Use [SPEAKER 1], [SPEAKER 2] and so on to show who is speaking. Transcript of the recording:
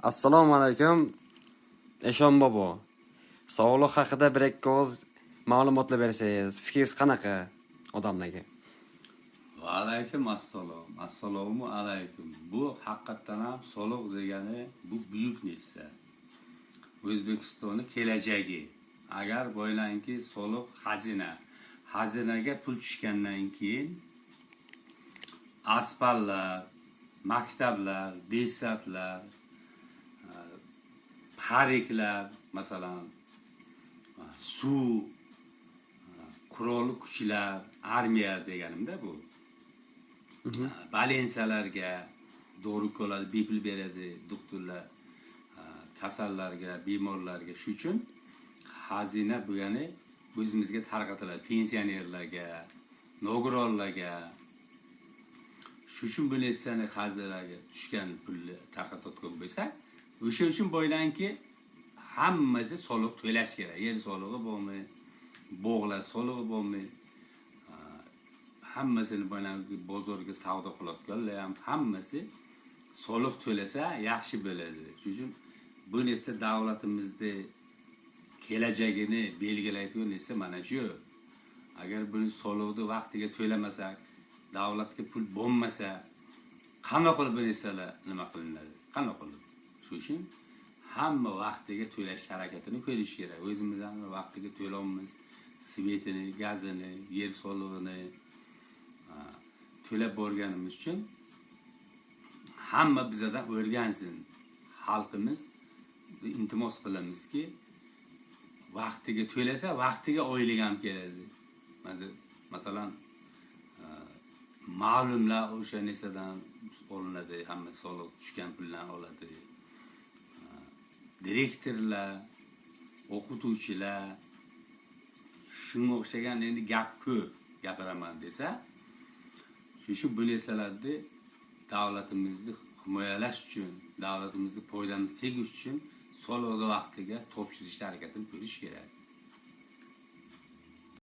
[SPEAKER 1] Assalomu alaykum. Eshon bobo. Sog'liq haqida bir-ikki oz ma'lumotlar bersangiz, fikringiz qanaqa odamlarga?
[SPEAKER 2] Va alaykum assalom. Assalomu alaykum. Bu haqiqatan ham soliq degani bu buyuk narsa. O'zbekistonning kelajagi. Agar bo'ylanki soliq xazinaga pul tushgandan keyin asfaltlar, maktablar, desatlar, pariklar, masalan, suv, qurolli kuchlar, armiya deganimda bu. Balensiyalarga dori-ko'lar bepul beradi, doktorlar kasallarga, bemorlarga. Shu uchun xazina bo'lgani o'zimizga tarqatiladi, pensionerlarga, nogironlarga. Shu uchun bu narsani xazinaga tushgan pulni tarqatayotgan bo'lsak, o'sha uchun bo'ylanki hammasi soliq to'lash kerak. Yer solig'i bo'lmi, bog'lar solig'i bo'lmi, hammasini bo'ylanki bozorga savdo qilayotganlar ham hammasi soliq to'lasa yaxshi bo'ladi. Shuning uchun bu narsa davlatimizda kelajagini belgilaydigan narsa mana shu. Agar buni soliqni vaqtiga to'lamasak, davlatga pul bo'lmasa, qanaqa qilib bu narsalar nima qilinadi? Qanaqa qilib? Shuning uchun hamma vaqtiga to'lash harakatini ko'rish kerak. O'zimiz ham vaqtiga to'laymiz. Svetini, gazini, yer solig'ini to'lab borganimiz uchun hamma bizdan o'rgansin. Xalqimiz iltimos qilamizki, vaqtiga to'lasa, vaqtiga oylik ham keladi. Masalan, ma'lumlar o'sha narsadan olinadi, hamma soliq tushgan pullarni oladi. Direktorlar, o'qituvchilar, shunga o'xshagan endi gap ko'p gapiraman desa, shu bu narsalarni davlatimizni himoyalash uchun, davlatimizni foydamiz tegish uchun soliqni vaqtiga topshirishga harakatini qilish kerak.